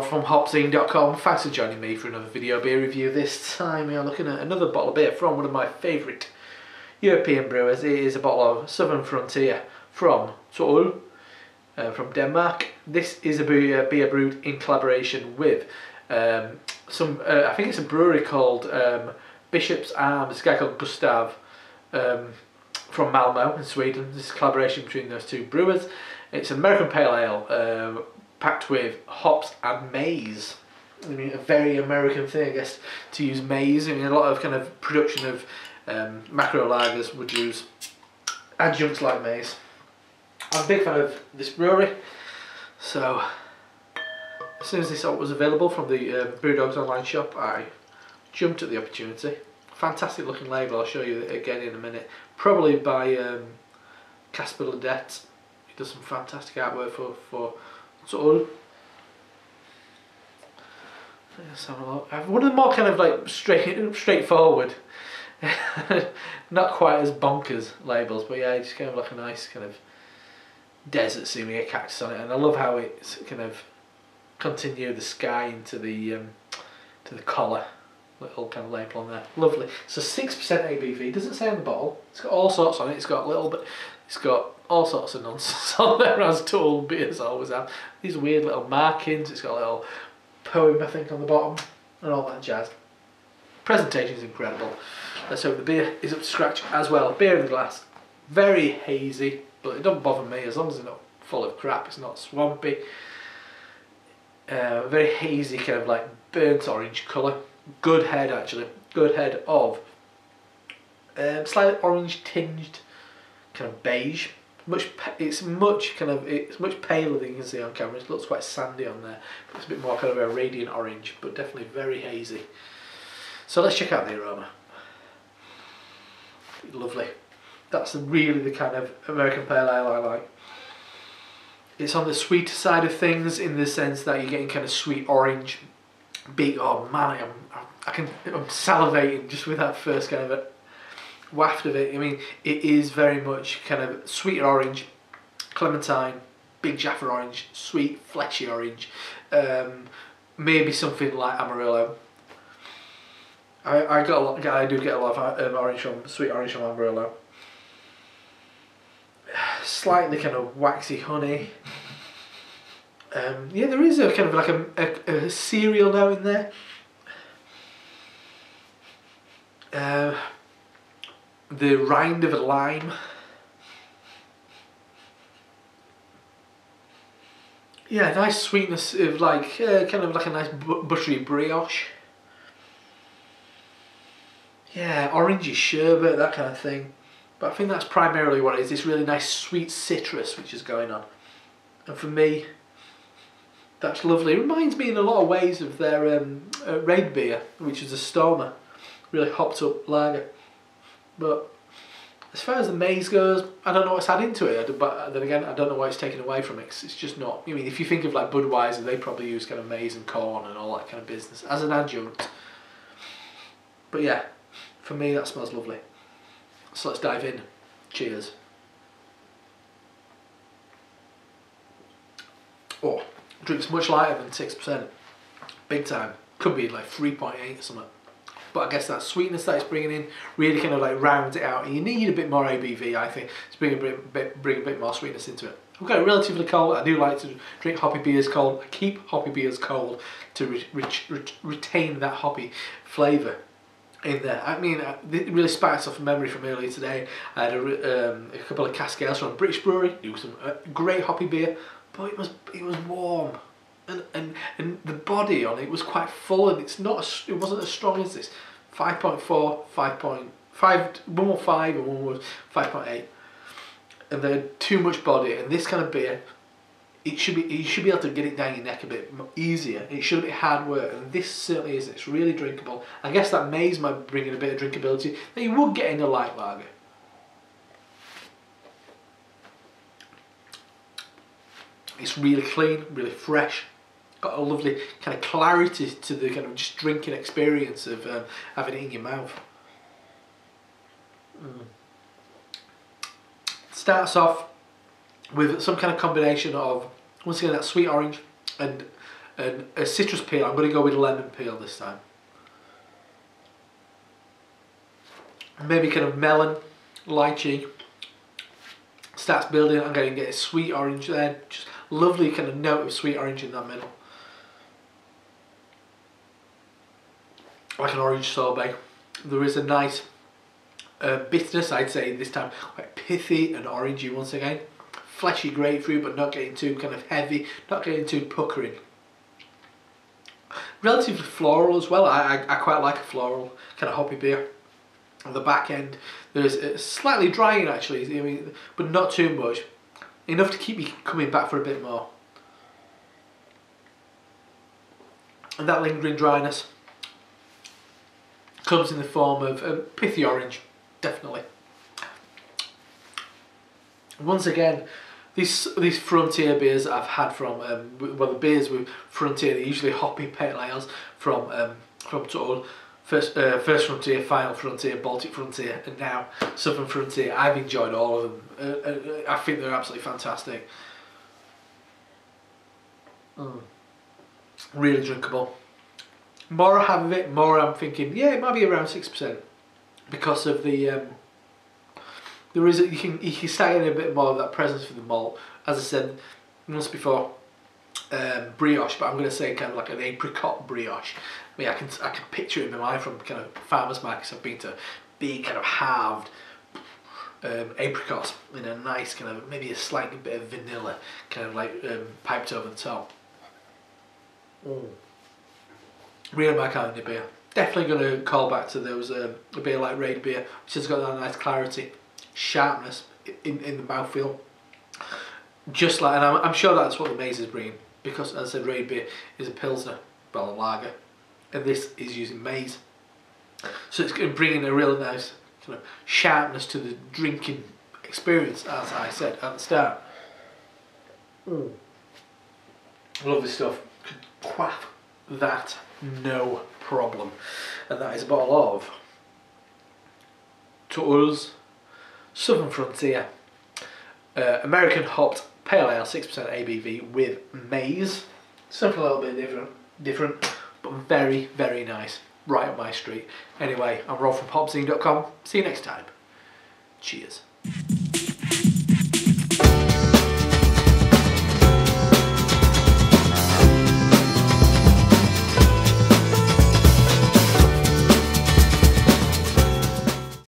from HopZine.com. Thanks for joining me for another video beer review. This time we are looking at another bottle of beer from one of my favourite European brewers. It is a bottle of Southern Frontier from Tol, from Denmark. This is a beer brewed in collaboration with I think it's a brewery called Bishop's Arms. This guy called Gustav from Malmo in Sweden. This is a collaboration between those two brewers. It's an American Pale Ale packed with hops and maize. I mean, a very American thing, I guess, to use maize. I mean, a lot of kind of production of macro lagers would use adjuncts like maize. I'm a big fan of this brewery, so as soon as this was available from the Brewdog's online shop, I jumped at the opportunity. Fantastic looking label, I'll show you it again in a minute. Probably by Casper Ledette. He does some fantastic artwork for Tol. Let's have a look. One of the more kind of like straightforward, not quite as bonkers labels, but yeah, just kind of like a nice kind of desert scene with a cactus on it, and I love how it's kind of continue the sky into the to the collar. Little kind of label on there, lovely. So 6% ABV. Doesn't say on the bottle. It's got all sorts on it. It's got all sorts of nonsense on there, as Tol beers always have. These weird little markings. It's got a little poem, I think, on the bottom, and all that jazz. Presentation is incredible. Let's hope the beer is up to scratch as well. Beer in the glass, very hazy, but it doesn't bother me as long as it's not full of crap. It's not swampy. Very hazy, kind of like burnt orange colour. Good head, actually. Good head of slightly orange tinged kind of beige. It's much paler than you can see on camera. It looks quite sandy on there. It's a bit more kind of a radiant orange, but definitely very hazy. So let's check out the aroma. Lovely. That's really the kind of American Pale Ale I like. It's on the sweeter side of things in the sense that you're getting kind of sweet orange. Big, oh man, I'm salivating just with that first kind of a waft of it. I mean, it is very much kind of sweeter orange, clementine, big Jaffa orange, sweet fleshy orange, maybe something like Amarillo. I do get a lot of orange from sweet orange from Amarillo. Slightly kind of waxy honey. Yeah, there is a kind of like a cereal note in there. The rind of a lime. Yeah, nice sweetness of like kind of like a nice buttery brioche. Yeah, orangey sherbet, that kind of thing. But I think that's primarily what it is. This really nice sweet citrus which is going on. And for me, that's lovely. It reminds me in a lot of ways of their Raid beer, which is a Stormer. Really hopped up lager. But as far as the maize goes, I don't know what's added into it. But then again, I don't know why it's taken away from it. It's just not. I mean, if you think of like Budweiser, they probably use kind of maize and corn and all that kind of business as an adjunct. But yeah, for me that smells lovely. So let's dive in. Cheers. Oh, drinks much lighter than 6%. Big time. Could be like 3.8 or something. But I guess that sweetness that it's bringing in really kind of like rounds it out. And you need a bit more ABV, I think, to bring a bit more sweetness into it. I've got it relatively cold. I do like to drink hoppy beers cold. I keep hoppy beers cold to retain that hoppy flavour in there. I mean, it really sparks off a memory from earlier today. I had a couple of cascades from a British brewery, do some great hoppy beer, but it was warm, and the body on it was quite full, and it wasn't as strong as this. 5.4, 5.5, one was 5 and one was 5.8, and they had too much body. And this kind of beer, you should be able to get it down your neck a bit easier. It shouldn't be hard work, and this certainly is. It's really drinkable. I guess that maize might bring in a bit of drinkability that you would get in a light lager. It's really clean, really fresh. Got a lovely kind of clarity to the kind of just drinking experience of having it in your mouth. Starts off with some kind of combination of, once again, that sweet orange and and a citrus peel. I'm going to go with lemon peel this time. Maybe kind of melon, lychee. Starts building. I'm going to get a sweet orange there. Just lovely kind of note of sweet orange in that middle. Like an orange sorbet. There is a nice bitterness, I'd say this time, quite pithy and orangey once again. Fleshy grapefruit, but not getting too kind of heavy, not getting too puckering. Relatively floral as well. I quite like a floral kind of hoppy beer. On the back end, there's slightly drying actually, I mean, but not too much. Enough to keep me coming back for a bit more. And that lingering dryness comes in the form of pithy orange, definitely. Once again, these Frontier beers that I've had from, well, the beers with Frontier, they're usually hoppy pale ales from sort of First Frontier, Final Frontier, Baltic Frontier, and now Southern Frontier. I've enjoyed all of them. I think they're absolutely fantastic. Really drinkable. More I have of it, more I'm thinking, yeah, it might be around 6%, because of the there is you can start getting a bit more of that presence for the malt. As I said once before, brioche, but I'm going to say kind of like an apricot brioche. I mean, I can picture it in my mind from kind of farmers markets I've been to, big kind of halved apricots in a nice kind of, maybe a slight bit of vanilla kind of like piped over the top. Really my kind of beer. Definitely going to call back to those a beer like Raid beer, which has got that nice clarity, sharpness in the mouthfeel. Just like, and I'm sure that's what the maize is bringing, because as I said, Raid beer is a pilsner, well, a lager, and this is using maize. So it's bringing a real nice kind of sharpness to the drinking experience, as I said at the start. Lovely stuff. Could quaff that no problem. And that is a bottle of Tull's Southern Frontier American hopped pale ale, 6% ABV with maize. Something a little bit different, but very, very nice. Right up my street. Anyway, I'm Rob from HopZine.com. See you next time. Cheers.